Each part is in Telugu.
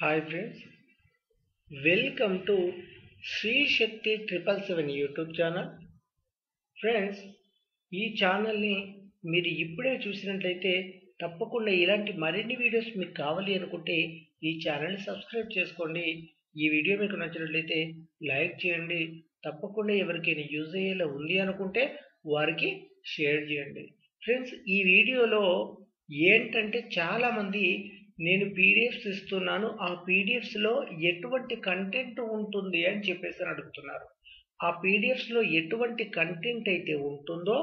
Hi friends, welcome to Sri Shakti 777 YouTube channel. Friends, ఈ ఛానల్ని మీరు ఇప్పుడే చూసినట్లయితే తప్పకుండా ఇలాంటి మరిన్ని వీడియోస్ మీకు కావాలి అనుకుంటే ఈ ఛానల్ని సబ్స్క్రైబ్ చేసుకోండి. ఈ వీడియో మీకు నచ్చినట్లయితే లైక్ చేయండి. తప్పకుండా ఎవరికైనా యూజ్ అయ్యేలా ఉంది అనుకుంటే వారికి షేర్ చేయండి. ఫ్రెండ్స్, ఈ వీడియోలో ఏంటంటే చాలామంది నేను పీడిఎఫ్స్ ఇస్తున్నాను, ఆ పీడిఎఫ్స్లో ఎటువంటి కంటెంట్ ఉంటుంది అని చెప్పేసి అడుగుతున్నారు. ఆ పీడిఎఫ్స్లో ఎటువంటి కంటెంట్ అయితే ఉంటుందో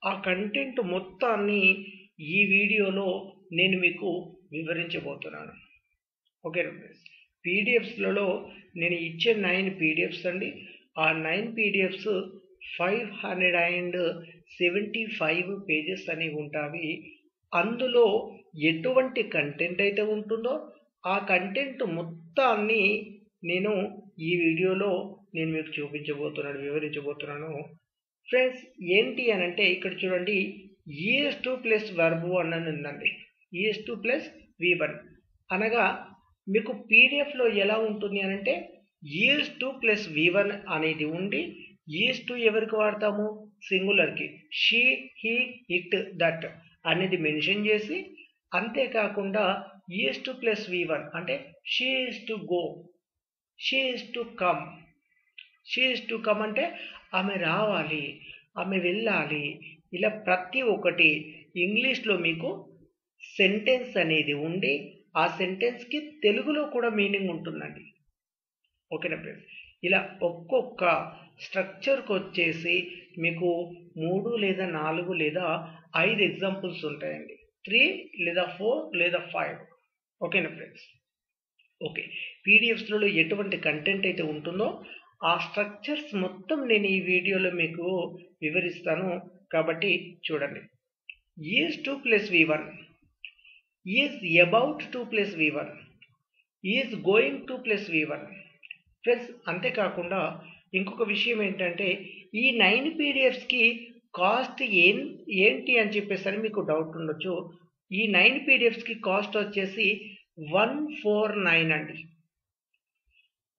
ఆ కంటెంట్ మొత్తాన్ని ఈ వీడియోలో నేను మీకు వివరించబోతున్నాను. ఓకేనా ఫ్రెండ్స్, పీడిఎఫ్స్లలో నేను ఇచ్చే 9 పీడిఎఫ్స్ అండి. ఆ 9 పీడిఎఫ్స్ 575 పేజెస్ అనేవి ఉంటాయి. అందులో ఎటువంటి కంటెంట్ అయితే ఉంటుందో ఆ కంటెంట్ మొత్తాన్ని నేను ఈ వీడియోలో నేను మీకు వివరించబోతున్నాను. ఫ్రెండ్స్, ఏంటి అని అంటే ఇక్కడ చూడండి, ES2 ప్లస్ వర్బ్ అన్నది ఉందండి. ES2 ప్లస్ V1 అనగా మీకు పీడిఎఫ్లో ఎలా ఉంటుంది అని అంటే ES2 ప్లస్ V1 అనేది ఉండి ES2 ఎవరికి వాడతాము? సింగులర్కి. షీ, హీ, ఇట్, దట్ అనేది మెన్షన్ చేసి, అంతేకాకుండా ES2 ప్లస్ V1 అంటే she is to go, she is to come. She is to come అంటే ఆమె రావాలి, ఆమె వెళ్ళాలి. ఇలా ప్రతి ఒక్కటి ఇంగ్లీష్లో మీకు సెంటెన్స్ అనేది ఉండి ఆ సెంటెన్స్కి తెలుగులో కూడా మీనింగ్ ఉంటుందండి. ఓకేనా ఫ్రెండ్స్, ఇలా ఒక్కొక్క స్ట్రక్చర్కి వచ్చేసి మీకు 3 లేదా 4 లేదా 5 ఎగ్జాంపుల్స్ ఉంటాయండి. 3 లేదా 4 లేదా 5. ఓకేనా ఫ్రెండ్స్. ఓకే, పీడిఎఫ్స్లలో ఎటువంటి కంటెంట్ అయితే ఉంటుందో ఆ స్ట్రక్చర్స్ మొత్తం నేను ఈ వీడియోలో మీకు వివరిస్తాను. కాబట్టి చూడండి. Is 2 plus V1, is about 2 plus V1, is going 2 plus V1. Friends, అంతేకాకుండా ఇంకొక విషయం ఏంటంటే ఈ 9 పీడిఎఫ్స్కి కాస్ట్ ఏంటి అని చెప్పేసి అని మీకు డౌట్ ఉండొచ్చు. ఈ 9 పీడిఎఫ్స్కి కాస్ట్ వచ్చేసి 149 అండి.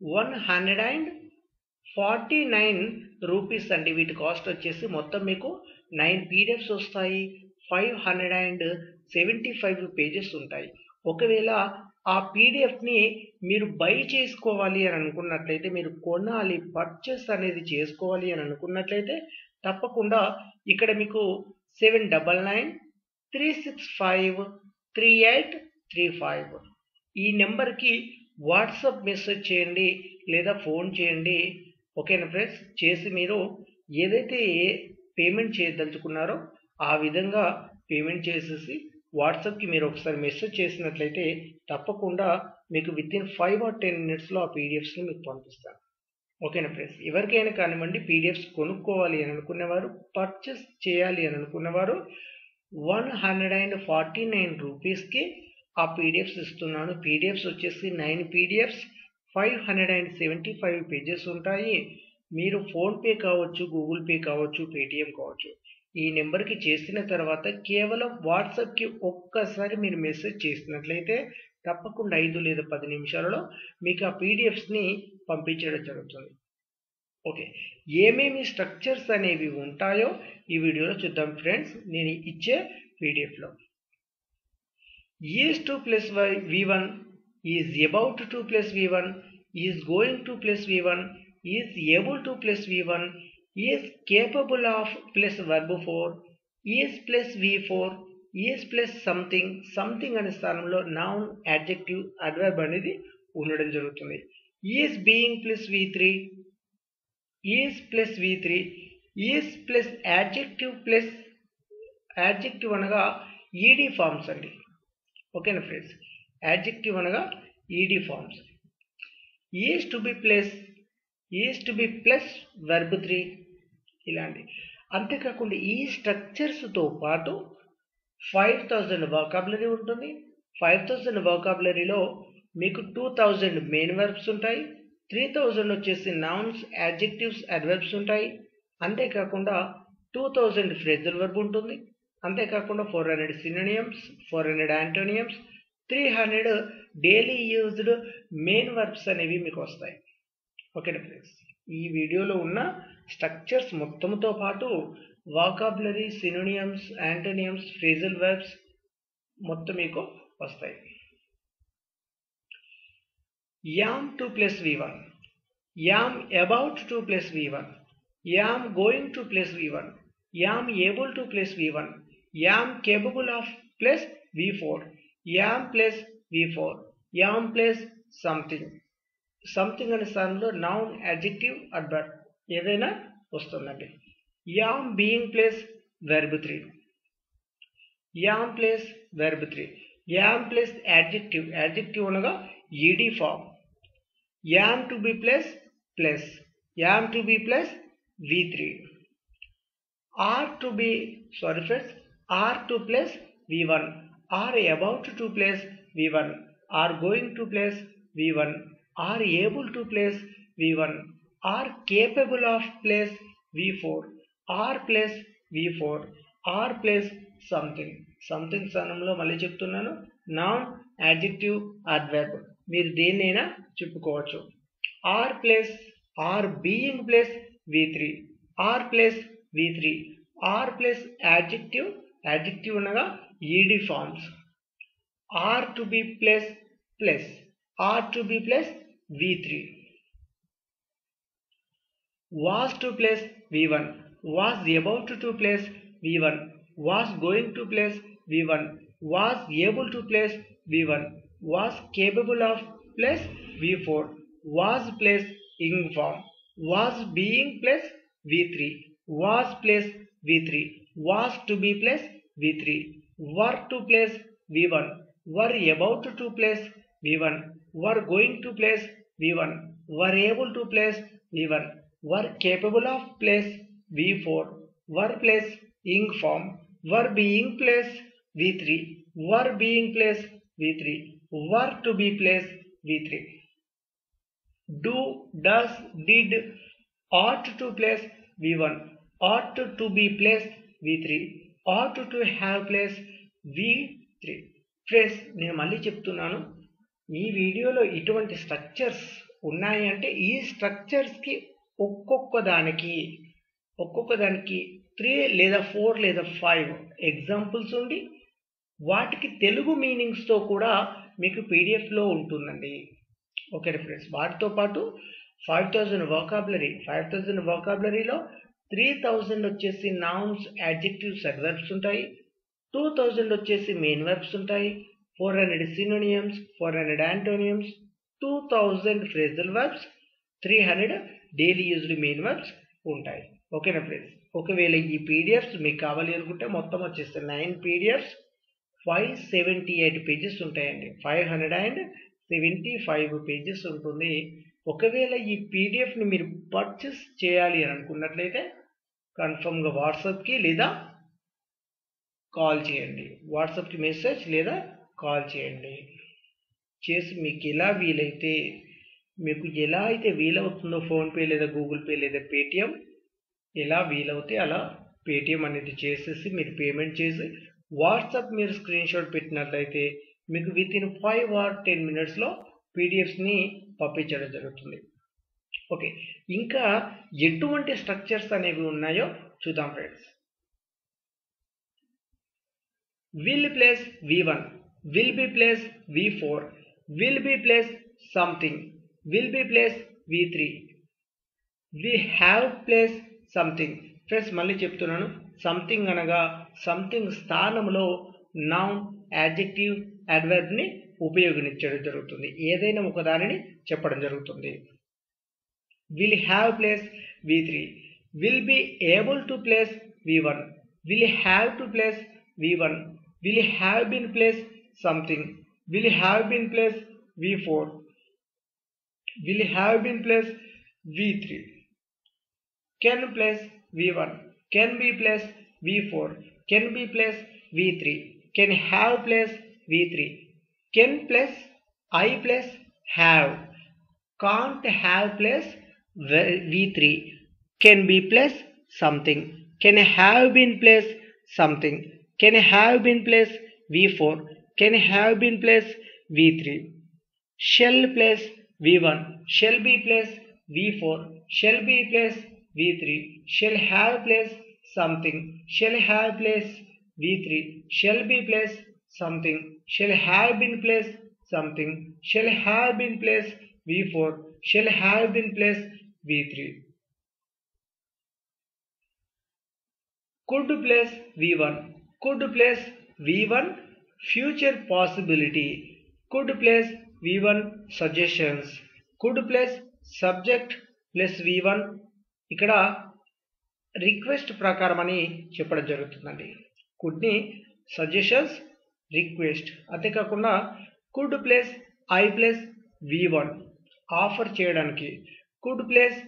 149 రూపీస్ అండి వీటి కాస్ట్ వచ్చేసి. మొత్తం మీకు 9 పీడిఎఫ్స్ వస్తాయి. 575 పేజెస్ ఉంటాయి. ఒకవేళ ఆ పీడిఎఫ్ని మీరు బై చేసుకోవాలి అని అనుకున్నట్లయితే, మీరు కొనాలి, పర్చేస్ అనేది చేసుకోవాలి అని అనుకున్నట్లయితే తప్పకుండా ఇక్కడ మీకు 7993653835 ఈ నెంబర్కి వాట్సాప్ మెసేజ్ చేయండి లేదా ఫోన్ చేయండి. ఓకేనా ఫ్రెండ్స్, చేసి మీరు ఏదైతే పేమెంట్ చేయదలుచుకున్నారో ఆ విధంగా పేమెంట్ చేసేసి వాట్సాప్కి మీరు ఒకసారి మెసేజ్ చేసినట్లయితే తప్పకుండా మీకు వితిన్ 5 or 10 మినిట్స్లో ఆ పీడిఎఫ్స్ని మీకు పంపిస్తాను. ఓకేనా ఫ్రెండ్స్, ఎవరికైనా కానివ్వండి, పీడిఎఫ్స్ కొనుక్కోవాలి అని అనుకునేవారు, పర్చేస్ చేయాలి అని అనుకునేవారు 149 రూపీస్కి ఆ పీడిఎఫ్స్ ఇస్తున్నాను. పీడిఎఫ్స్ వచ్చేసి 9 పీడిఎఫ్స్ 575 పేజెస్ ఉంటాయి. మీరు ఫోన్పే కావచ్చు, గూగుల్ పే కావచ్చు, పేటిఎం కావచ్చు. ఈ నెంబర్కి చేసిన తర్వాత కేవలం వాట్సాప్కి ఒక్కసారి మీరు మెసేజ్ చేసినట్లయితే తప్పకుండా 5 లేదా 10 నిమిషాలలో మీకు ఆ పీడిఎఫ్స్ని పంపించడం జరుగుతుంది. ఓకే, ఏమేమి స్ట్రక్చర్స్ అనేవి ఉంటాయో ఈ వీడియోలో చూద్దాం ఫ్రెండ్స్. నేను ఇచ్చే పీడిఎఫ్లో is 2 plus V1, is about 2 plus V1, is going 2 plus V1, is able 2 plus V1, is capable of plus verb 4, is plus V4, is plus something అనే స్థానంలో నౌన్, యాడ్జెక్టివ్, అడ్వర్బ్ అనేది ఉండడం జరుగుతుంది. Is being plus V3, is plus V3, is plus adjective అనగా ED ఫార్మ్స్ అండి. ఓకేనా ఫ్రెండ్స్, యాడ్జెక్టివ్ అనగా ED forms. Is to B plus verb 3 ఇలాంటి. అంతేకాకుండా ఈ స్ట్రక్చర్స్తో పాటు 5000 వొకాబులరీ ఉంటుంది. 5000 వొకాబులరీలో మీకు 2000 మెయిన్ వర్బ్స్ ఉంటాయి. 3000 వచ్చేసి నౌన్స్, యాడ్జెక్టివ్స్, అడ్వర్బ్స్ ఉంటాయి. అంతేకాకుండా 2000 ఫ్రేజల్ వర్బ్ ఉంటుంది. అంతేకాకుండా 400 synonyms, 400 antonyms, 300 daily used main verbs అనేవి మీకు వస్తాయి. ఓకేనా ఫ్రెండ్స్, ఈ వీడియోలో ఉన్న స్ట్రక్చర్స్ మొత్తంతో పాటు vocabulary, synonyms, antonyms, phrasal verbs మొత్తం మీకు వస్తాయి. Am 2 plus V1, am about 2 plus V1, am going to plus V1, am able to plus V1, am capable of plus V4, am plus V4, am plus something. Something అనే స్థానంలో నౌన్, అడ్జెక్టివ్, అడ్వర్బ్ ఏదైనా వస్తుందండి. Am being plus verb 3, am plus verb 3, am plus adjective, adjective అనగా ED form, am to B plus plus, am to B plus V3, are to be sorry friends are to plus V1, are about to plus V1, are going to plus V1, are able to plus V1, are capable of plus V4, are plus V4, are plus something. Something స్థానంలో మళ్ళీ చెప్తున్నాను, నౌన్, అడ్జెక్టివ్, అడ్వర్బ్ మీరు దేన్నైనా చెప్పుకోవచ్చు. Are plus are being plus V3, are plus V3, are plus adjective, adjective అనగా ED forms, are to be plus plus, R to be plus V3, was to plus V1, was about to plus V1, was going to plus V1, was able to plus V1, was capable of plus V4, was plus ing form, was being plus V3, was plus V3, was to be plus V3, were to plus V1, were about to plus V1, were going to plus V1, were able to plus V1, were capable of plus V4, were plus ing form, were being plus V3, were being plus V3, were to be plus V3, do, does, did, ought to plus V1, ought to be plus V3, ought to have plus V3. Friends నేను మళ్ళీ చెప్తున్నాను, ఈ వీడియోలో ఇటువంటి స్ట్రక్చర్స్ ఉన్నాయి అంటే ఈ స్ట్రక్చర్స్కి ఒక్కొక్క దానికి 3 లేదా 4 లేదా 5 ఎగ్జాంపుల్స్ ఉండి వాటికి తెలుగు మీనింగ్స్తో కూడా మీకు పీడిఎఫ్లో ఉంటుందండి. ఓకే ఫ్రెండ్స్, వాటితో పాటు 5000 వొకాబులరీలో 3000 వచ్చేసి నౌన్స్, అడ్జెక్టివ్స్, అడ్వర్బ్స్ ఉంటాయి, 2000 వచ్చేసి మెయిన్ వర్బ్స్ ఉంటాయి, 400 synonyms, 400 antonyms, 2000 phrasal verbs, 300 daily used main verbs ఉంటాయి. ఓకేనా ఫ్రెండ్స్, ఒకవేళ ఈ పీడిఎఫ్స్ మీకు కావాలి అనుకుంటే మొత్తం వచ్చేస్తే 9 పీడిఎఫ్స్ 578 పేజెస్ ఉంటాయండి. 575 పేజెస్ ఉంటుంది. ఒకవేళ ఈ పీడిఎఫ్ని మీరు పర్చేస్ చేయాలి అని అనుకున్నట్లయితే కన్ఫర్మ్గా వాట్సాప్కి లేదా కాల్ చేయండి. వాట్సాప్కి మెసేజ్ లేదా కాల్ చేయండి. చేసి మీకు ఎలా అయితే వీలవుతుందో ఫోన్పే లేదా గూగుల్ పే లేదా పేటిఎం ఎలా వీలవుతే అలా పేటిఎం అనేది చేసేసి మీరు పేమెంట్ చేసి వాట్సాప్ మీరు స్క్రీన్ షాట్ పెట్టినట్లయితే మీకు వితిన్ 5 or 10 minutesలో పీడిఎఫ్స్ని పంపించడం జరుగుతుంది. ఓకే, ఇంకా ఎటువంటి స్ట్రక్చర్స్ అనేవి ఉన్నాయో చూద్దాం friends. will plus V1, will be plus V4, will be plus something, will be plus V3, we have plus something. Friends మళ్ళీ చెప్తున్నాను, సంథింగ్ అనగా సంథింగ్ స్థానంలో నౌన్, యాడ్జెక్టివ్, అడ్వర్బ్ని ఉపయోగించడం జరుగుతుంది. ఏదైనా ఒక దానిని చెప్పడం జరుగుతుంది. will have plus V3, will be able to plus V1, will have to plus V1, will have been plus something, will have been plus V4, will have been plus V3, can plus V1, can be plus V4, can be plus V3, can have plus V3, can plus I plus have, can't have plus V3, can be plus something, can have been plus something, can have been plus V4, can have been plus V3, shall plus v1, shall be plus v4, shall be plus v3, shall have plus something, shall have plus v3, shall be plus something, shall have been plus something, shall have been plus v4, shall have been plus v3. Could plus v1, could plus v1 future possibility, could plus v1 suggestions, could plus subject plus v1 ఇక్కడ రిక్వెస్ట్ ప్రకారం అని చెప్పడం జరుగుతుందండి. కుడ్ ని సజెషన్స్, రిక్వెస్ట్, అంతేకాకుండా could plus I plus v1 offer చేయడానికి, could plus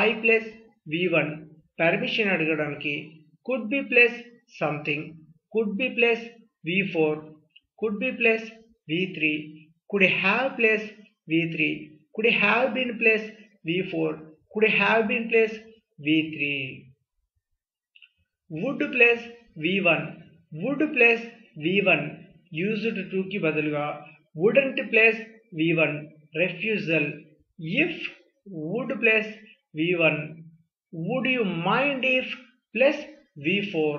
I plus v1 permission అడగడానికి, could be plus something, could be plus v4, could be plus v3, could have plus v3, could have been plus v4, could have been plus v3. Would plus v1, would plus v1 used to కి బదులుగా wouldn't plus v1 refusal. If would plus v1, would you mind if plus v4,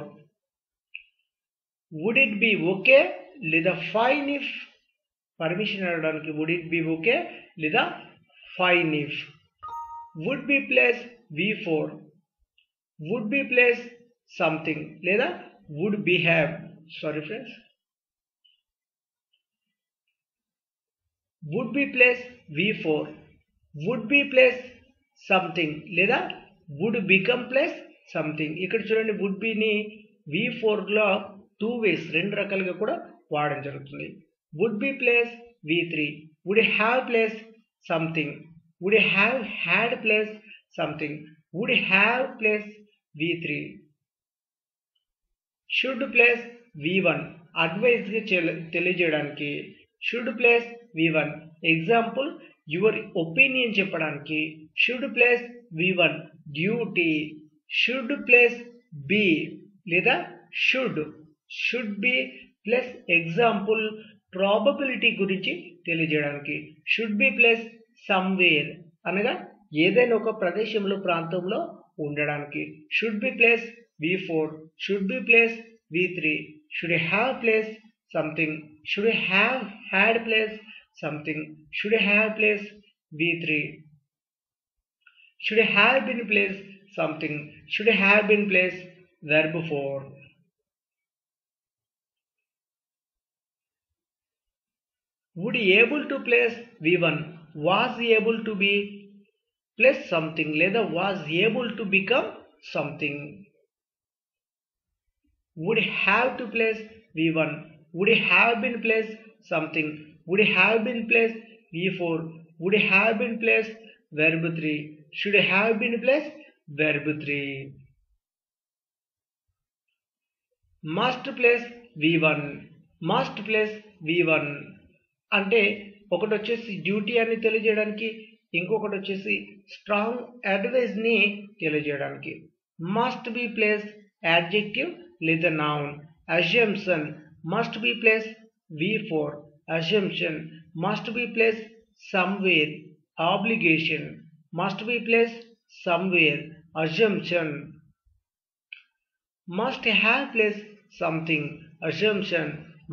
would it be okay లేదా fine if పర్మిషన్ అడగడానికి would it be okay లేదా fine if. would be plus v4, would be plus something లేదా would behave, sorry friends, would be plus v4, would be plus something లేదా would become plus సంథింగ్. ఇక్కడ చూడండి వుడ్ బి ని v4 లో 2 వేస్, 2 రకాలుగా కూడా వాడడం జరుగుతుంది. Would be plus v3, would have plus something, would have had plus something, would have plus v3. Should plus v1 advice గా తెలియజేయడానికి, should plus v1 example your opinion చెప్పడానికి, should plus v1 duty, should plus be లేదా should be plus example probability గురించి తెలియజేయడానికి, షుడ్ బి ప్లస్ సమ్వేర్ అనగా ఏదైనా ఒక ప్రదేశంలో ప్రాంతంలో ఉండడానికి, should be plus v4, should be plus v3, should have plus something, should have had plus something, should have plus v3, should have been plus something, should have been plus verb 4. would able to plus v1, was able to be plus something లేదా was able to become something. would have to plus v1, would have been plus something, would have been plus v4, would have been plus verb 3, should have been plus verb 3. must plus v1, must plus v1 అంటే ఒకటి వచ్చేసి డ్యూటీ అని తెలియజేయడానికి, ఇంకొకటి వచ్చేసి స్ట్రాంగ్ అడ్వైజ్ ని తెలియజేయడానికి. must be plus adjective లేదా noun. assumption must be plus v4, assumption must be plus somewhere, obligation must be plus somewhere, assumption. must have plus something, assumption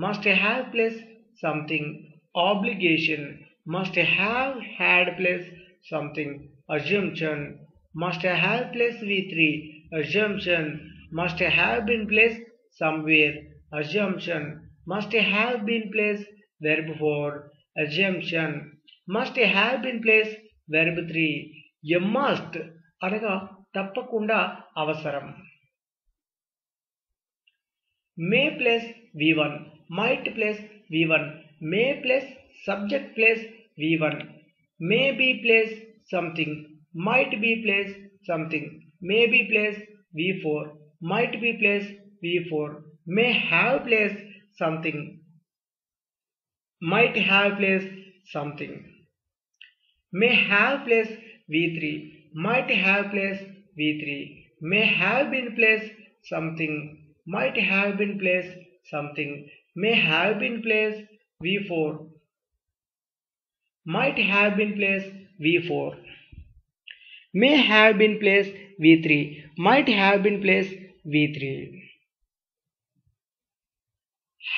must have plus something, obligation must have had plus something, assumption must have plus v3, assumption must have been plus somewhere, assumption must have been plus verb 4, assumption must have been plus verb 3. a must అనగా తప్పకుండా అవసరం. may plus v1, might plus v1, may plus subject plus v1, may be plus something, might be plus something, may be plus v4, might be plus v4, may have plus something, might have plus something, may have plus v3, might have plus v3, may have been plus something, might have been plus something, may have been plus v4, might have been placed V4, may have been placed V3, might have been placed V3,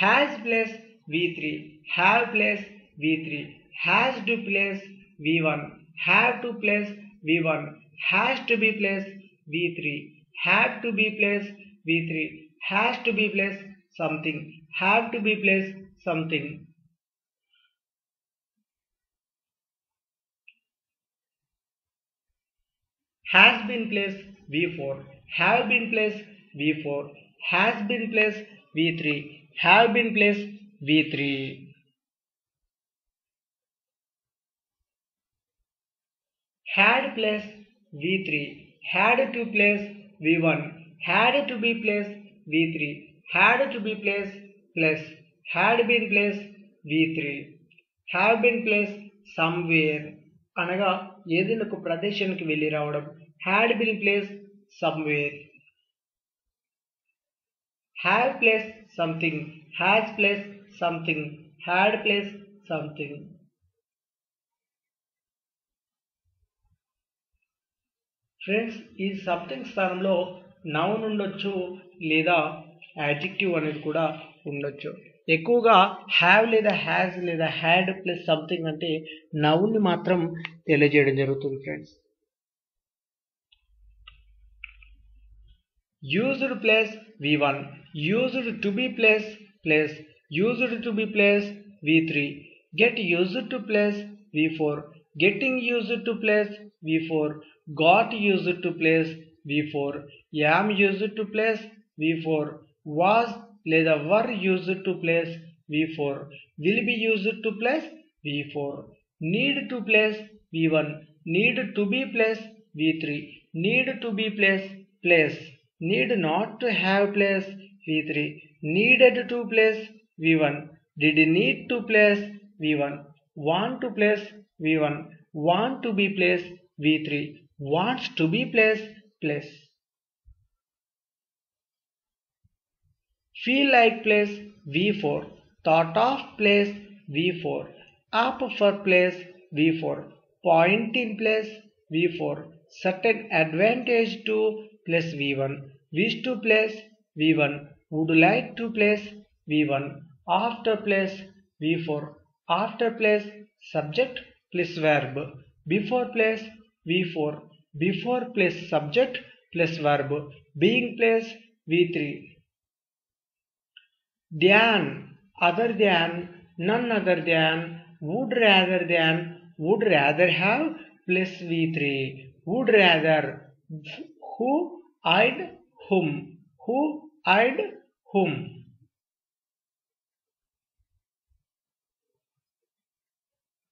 has placed V3, have placed V3, has to place V1, have to place V1, has to be placed V3, have to be placed V3, has to be placed something, have to be placed something. Has been placed V4, have been placed V4, has been placed V3, have been placed V3. Had placed V3, had to place V1, had to be placed V3, had to be placed plus, had been placed V3, have been placed somewhere అనగా ఏదైనా ఒక ప్రదేశానికి వెళ్ళి రావడం. had been placed somewhere, have placed something, has placed something, had placed something. Friends, ఈ సంథింగ్ స్థానంలో నౌన్ ఉండొచ్చు లేదా యాడ్జెక్టివ్ అనేది కూడా ఉండొచ్చు. ఎక్కువగా హ్యావ్ లేదా హ్యాజ్ లేదా హ్యాడ్ ప్లస్ సంథింగ్ అంటే నౌన్ని మాత్రం తెలియజేయడం జరుగుతుంది friends. Used plus V1, used to be plus plus, used to be plus V3, get used to plus V4, getting used to place V4, got used to place V4, am used to place V4, was లేదా were used to place V4, will be used to place V4, need to place V1, need to be place V3, need to be place, need not to have place V3, needed to place V1, did need to place V1, want to place V1, want to be placed V3, wants to be placed place. Feel like place V4, thought of place V4, up for place V4, point in place V4, certain advantage to place V1, wish to place V1, would like to place V1, after place V4, after place subject plus verb, before place V4, before place subject plus verb, being place V3, than, other than, none other than, would rather have plus V3, would rather, who eyed whom, who eyed whom.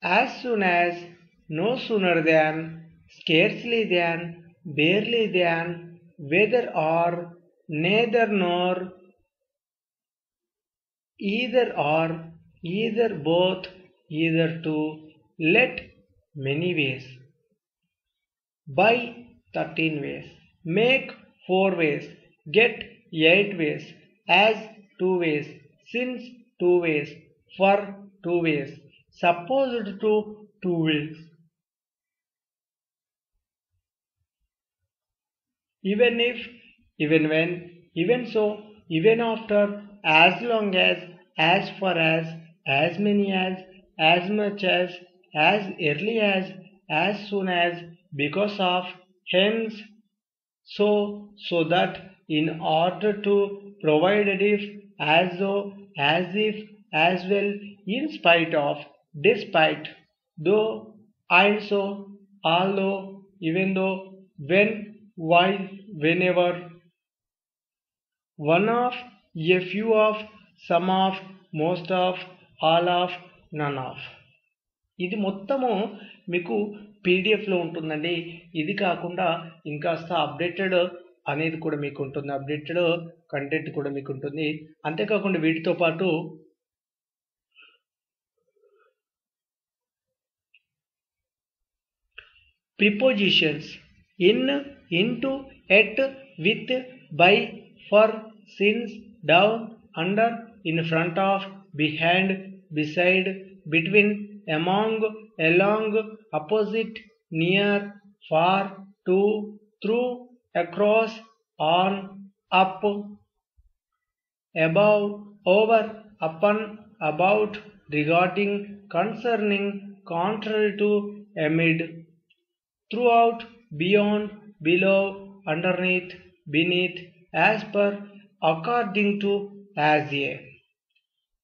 As soon as, no sooner than, scarcely than, barely than, whether or, neither nor, either or, either both, either to, let, many ways, buy 13 ways, make 4 ways, get 8 ways, as 2 ways, since 2 ways, for 2 ways, supposed to 2 ways. Even if, even when, even so, even after, as long as far as many as much as early as soon as, because of, hence, so that, in order to, provided if, as though, as if, as well, in spite of, despite, though, and so, although, even though, when, while, whenever, one of, a few of, some of, most of, all of, none of. ఇది మొత్తము మీకు పీడిఎఫ్లో ఉంటుందండి. ఇది కాకుండా ఇంకాస్త అప్డేటెడ్ అనేది కూడా మీకు ఉంటుంది, అప్డేటెడ్ కంటెంట్ కూడా మీకు ఉంటుంది. అంతేకాకుండా వీటితో పాటు prepositions in, into, at, with, by, for, since, down, under, in front of, behind, beside, between, among, along, opposite, near, far, to, through, across, on, up, above, over, upon, about, regarding, concerning, contrary to, amid, throughout, beyond, below, underneath, beneath, as per, according to, as a.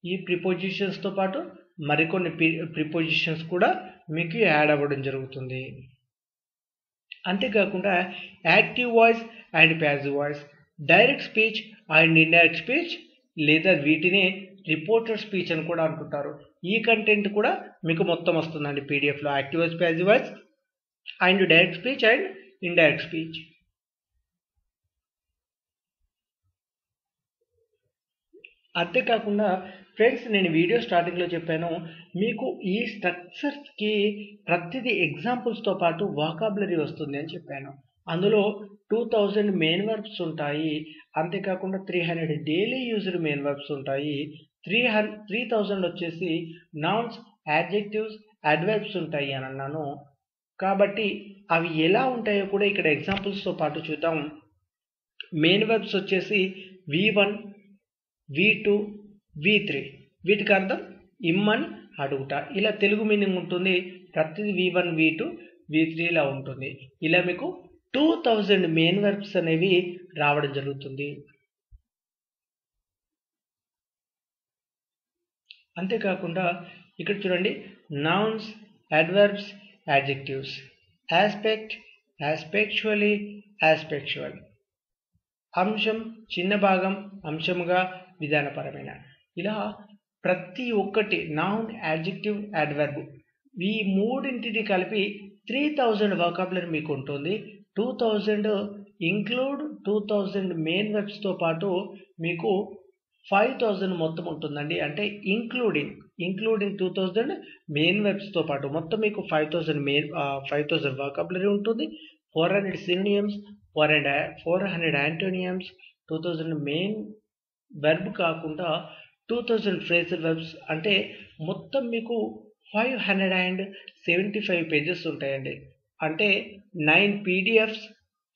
ఈ ప్రిపోజిషన్స్ తో పాటు మరికొన్ని ప్రిపోజిషన్స్ కూడా మీకు యాడ్ అవ్వడం జరుగుతుంది. అంతేకాకుండా active voice and passive voice, direct speech and indirect speech, లేదా వీటిని రిపోర్టెడ్ స్పీచ్ అని కూడా అంటుంటారు. ఈ కంటెంట్ కూడా మీకు మొత్తం వస్తుందండి పీడిఎఫ్లో. Active voice, passive voice and direct speech and indirect speech. అంతేకాకుండా ఫ్రెండ్స్, నేను వీడియో స్టార్టింగ్లో చెప్పాను మీకు ఈ స్ట్రక్చర్స్కి ప్రతిదీ ఎగ్జాంపుల్స్తో పాటు వాకాబులరీ వస్తుంది అని చెప్పాను. అందులో 2000 మెయిన్ వర్బ్స్ ఉంటాయి. అంతేకాకుండా 300 డైలీ యూజ్డ్ మెయిన్ వర్బ్స్ ఉంటాయి. 3000 వచ్చేసి నౌన్స్, యాడ్జెక్టివ్స్, అడ్వర్బ్స్ ఉంటాయి అని అన్నాను. కాబట్టి అవి ఎలా ఉంటాయో కూడా ఇక్కడ ఎగ్జాంపుల్స్తో పాటు చూద్దాం. మెయిన్ వర్బ్స్ వచ్చేసి V1, V2, V3. వీటికి అర్థం ఇమ్మని అడుగుట. ఇలా తెలుగు మీనింగ్ ఉంటుంది. ప్రతిదీ V1, V2, V3 ఇలా ఉంటుంది. ఇలా మీకు 2000 మెయిన్ వర్బ్స్ అనేవి రావడం జరుగుతుంది. అంతేకాకుండా ఇక్కడ చూడండి, నౌన్స్, అడ్వర్బ్స్, యాడ్జెక్టివ్స్, ఆస్పెక్ట్, ఆస్పెక్చువలీ, ఆస్పెక్చువల్, అంశం, చిన్న భాగం, అంశముగా, విధానపరమైన, ఇలా ప్రతి ఒక్కటి నౌన్, యాడ్జెక్టివ్, అడ్వర్బ్ ఈ మూడింటిని కలిపి 3000 వొకాబులరీ మీకు ఉంటుంది. 2000 ఇంక్లూడ్ 2000 మెయిన్ వర్బ్స్తో పాటు మీకు 5000 మొత్తం ఉంటుందండి. అంటే ఇంక్లూడింగ్ 2000 మెయిన్ వర్బ్స్తో పాటు మొత్తం మీకు 5000 వొకాబులరీ ఉంటుంది. 400 సినోనిమ్స్, 400 యాంటోనియమ్స్, 2000 మెయిన్ వెర్బ్ కాకుండా 2000 ఫ్రేజల్ వెర్బ్స్, అంటే మొత్తం మీకు 575 పేజెస్ ఉంటాయండి. అంటే 9 పీడిఎఫ్స్,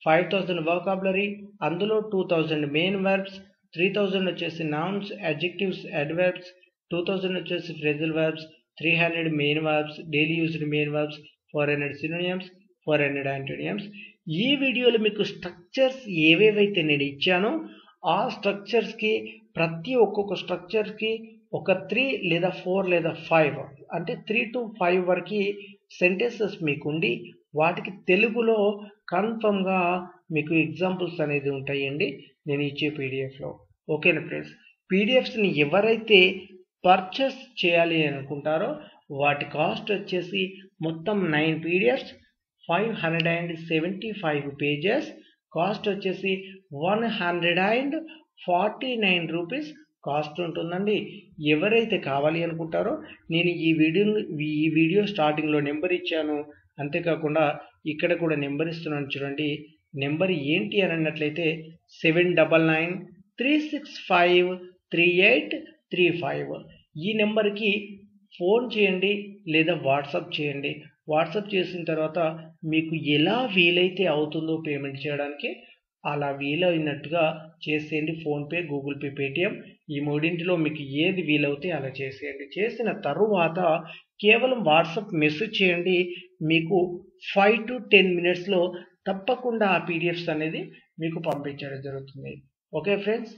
5000 వొకాబులరీ, అందులో 2000 మెయిన్ వెర్బ్స్, 3000 వచ్చేసి నౌన్స్, అడ్జెక్టివ్స్, అడ్వర్బ్స్, 2000 వచ్చేసి phrasal verbs, 300 main verbs, daily used main verbs, 400 synonyms, 400 antonyms. ఈ వీడియోలో మీకు స్ట్రక్చర్స్ ఏవేవైతే నేను ఇచ్చానో ఆ స్ట్రక్చర్స్కి ఒక్కొక్క స్ట్రక్చర్కి ఒక 3 లేదా 4 లేదా 5 అంటే 3 to 5 వరకు సెంటెన్సెస్ మీకుండి వాటికి తెలుగులో కన్ఫర్మ్గా మీకు ఎగ్జాంపుల్స్ అనేది ఉంటాయండి నేను ఇచ్చే పీడిఎఫ్లో. ఓకేనా ఫ్రెండ్స్, పీడిఎఫ్స్ని ఎవరైతే పర్చేస్ చేయాలి అనుకుంటారో వాటి కాస్ట్ వచ్చేసి మొత్తం 9 పీడిఎఫ్స్, 575 పేజెస్, కాస్ట్ వచ్చేసి 149 రూపీస్ కాస్ట్ ఉంటుందండి. ఎవరైతే కావాలి అనుకుంటారో నేను ఈ వీడియో స్టార్టింగ్లో నెంబర్ ఇచ్చాను. అంతేకాకుండా ఇక్కడ కూడా నెంబర్ ఇస్తున్నాను చూడండి. నెంబర్ ఏంటి అని అన్నట్లయితే 7993653835. ఈ నెంబర్కి ఫోన్ చేయండి లేదా వాట్సాప్ చేయండి. వాట్సాప్ చేసిన తర్వాత మీకు ఎలా వీలైతే అవుతుందో పేమెంట్ చేయడానికి అలా వీలైనట్టుగా చేసేయండి. ఫోన్పే, గూగుల్ పే, పేటిఎం ఈ మూడింటిలో మీకు ఏది వీలవుతే అలా చేసేయండి. చేసిన తరువాత కేవలం వాట్సాప్ మెసేజ్ చేయండి. మీకు 5 to 10 మినిట్స్లో తప్పకుండా ఆ పీడిఎఫ్స్ అనేది మీకు పంపించడం జరుగుతుంది. Okay friends.